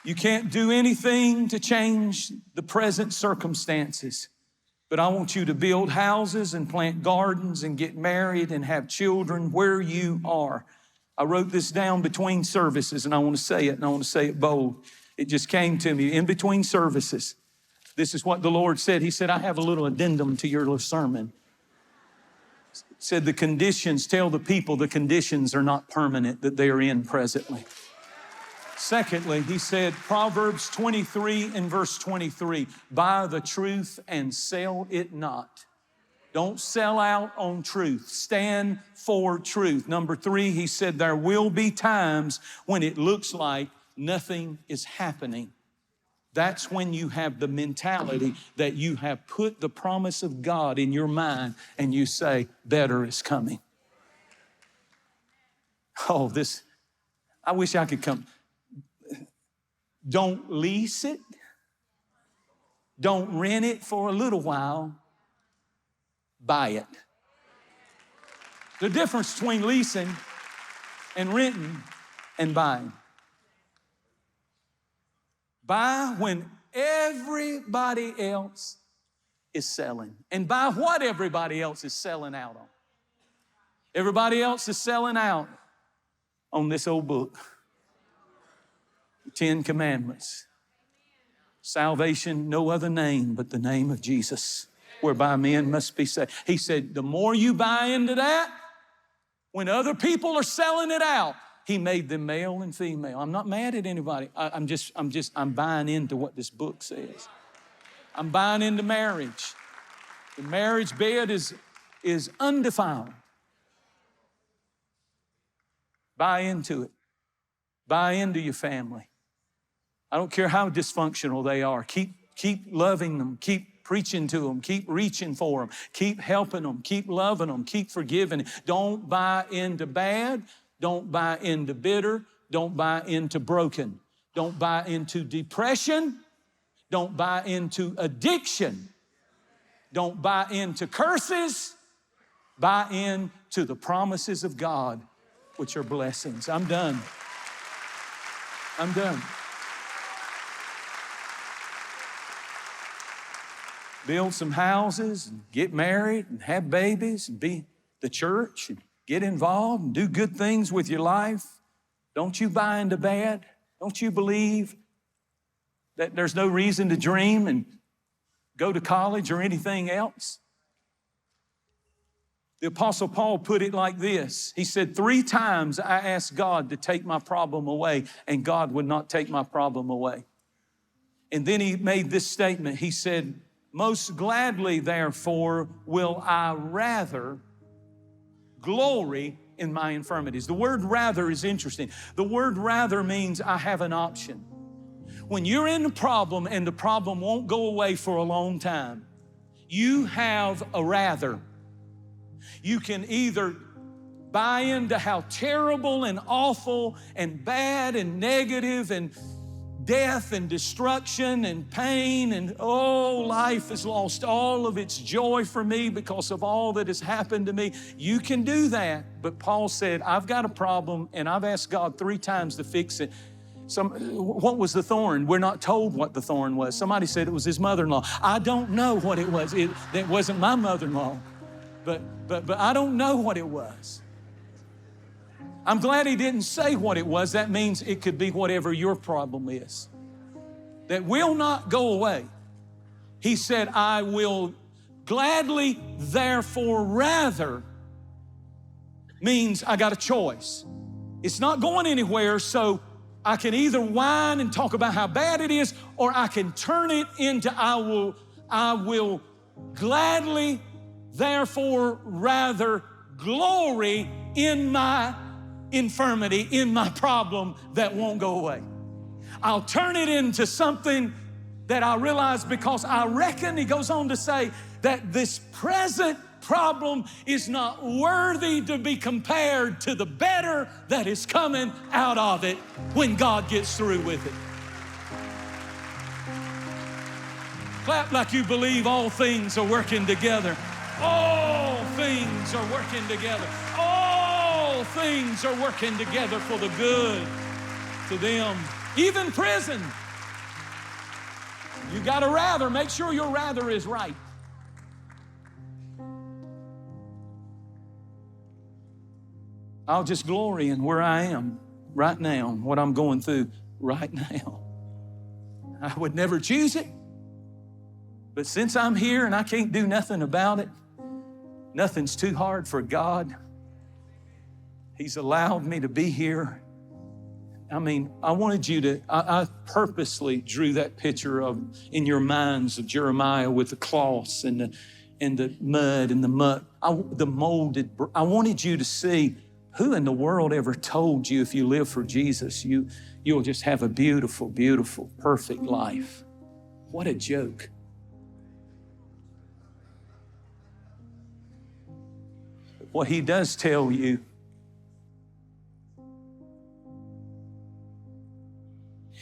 You can't do anything to change the present circumstances. But I want you to build houses and plant gardens and get married and have children where you are. I wrote this down between services, and I want to say it, and I want to say it bold. It just came to me in between services. This is what the Lord said. He said, I have a little addendum to your little sermon. He said, the conditions, tell the people the conditions are not permanent, that they are in presently. Secondly, he said, Proverbs 23 and verse 23, buy the truth and sell it not. Don't sell out on truth. Stand for truth. Number 3, he said, there will be times when it looks like nothing is happening. That's when you have the mentality that you have put the promise of God in your mind and you say, better is coming. Oh, I wish I could come. Don't lease it. Don't rent it for a little while. Buy it. The difference between leasing and renting and buying. Buy when everybody else is selling. And buy what everybody else is selling out on. Everybody else is selling out on this old book. 10 Commandments. Salvation, no other name but the name of Jesus, whereby men must be saved. He said, the more you buy into that, when other people are selling it out, he made them male and female. I'm not mad at anybody. I'm buying into what this book says. I'm buying into marriage. The marriage bed is undefiled. Buy into it. Buy into your family. I don't care how dysfunctional they are. Keep loving them. Keep preaching to them. Keep reaching for them. Keep helping them. Keep loving them. Keep forgiving. Don't buy into bad. Don't buy into bitter. Don't buy into broken. Don't buy into depression. Don't buy into addiction. Don't buy into curses. Buy into the promises of God, which are blessings. I'm done. I'm done. Build some houses, and get married, and have babies, and be the church, and get involved, and do good things with your life. Don't you buy into bad? Don't you believe that there's no reason to dream and go to college or anything else? The Apostle Paul put it like this. He said, 3 times I asked God to take my problem away, and God would not take my problem away. And then he made this statement. He said, most gladly, therefore, will I rather glory in my infirmities. The word rather is interesting. The word rather means I have an option. When you're in a problem and the problem won't go away for a long time, you have a rather. You can either buy into how terrible and awful and bad and negative and death and destruction and pain and life has lost all of its joy for me because of all that has happened to me. You can do that. But Paul said, I've got a problem and I've asked God 3 times to fix it. What was the thorn? We're not told what the thorn was. Somebody said it was his mother-in-law. I don't know what it was. It wasn't my mother-in-law, but I don't know what it was. I'm glad he didn't say what it was. That means it could be whatever your problem is that will not go away. He said, I will gladly, therefore, rather means I got a choice. It's not going anywhere, so I can either whine and talk about how bad it is, or I can turn it into I will gladly, therefore, rather glory in my infirmity, in my problem that won't go away. I'll turn it into something that I realize, because I reckon, he goes on to say, that this present problem is not worthy to be compared to the better that is coming out of it when God gets through with it. Clap like you believe all things are working together. All things are working together. All things are working together for the good to them even prison. You got a rather, make sure your rather is right. I'll just glory in where I am right now, what I'm going through right now. I would never choose it, but since I'm here and I can't do nothing about it, nothing's too hard for God. He's allowed me to be here. I mean, I wanted you to, I purposely drew that picture of in your minds of Jeremiah with the cloths and the mud and the muck, the molded. I wanted you to see who in the world ever told you if you live for Jesus, you'll just have a beautiful, beautiful, perfect life. What a joke. What he does tell you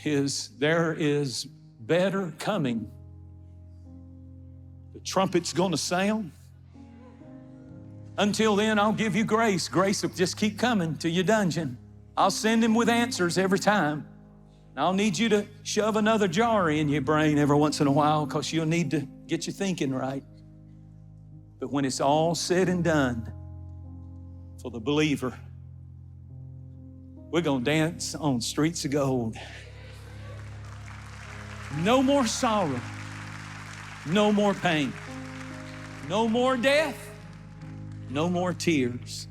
is there is better coming. The trumpet's gonna sound. Until then, I'll give you grace. Grace will just keep coming to your dungeon. I'll send him with answers every time. I'll need you to shove another jar in your brain every once in a while because you'll need to get your thinking right. But when it's all said and done, for the believer, we're gonna dance on streets of gold. No more sorrow, no more pain, no more death, no more tears,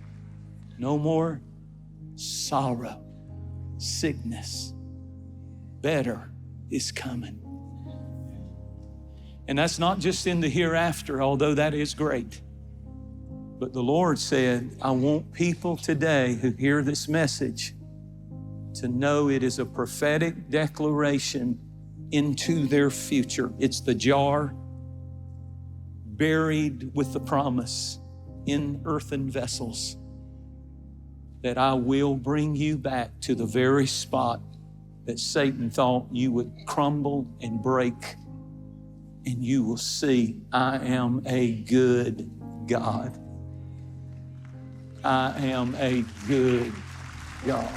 no more sorrow, sickness. Better is coming. And that's not just in the hereafter, although that is great. But the Lord said, I want people today who hear this message to know it is a prophetic declaration into their future. It's the jar buried with the promise in earthen vessels that I will bring you back to the very spot that Satan thought you would crumble and break, and you will see I am a good God. I am a good God.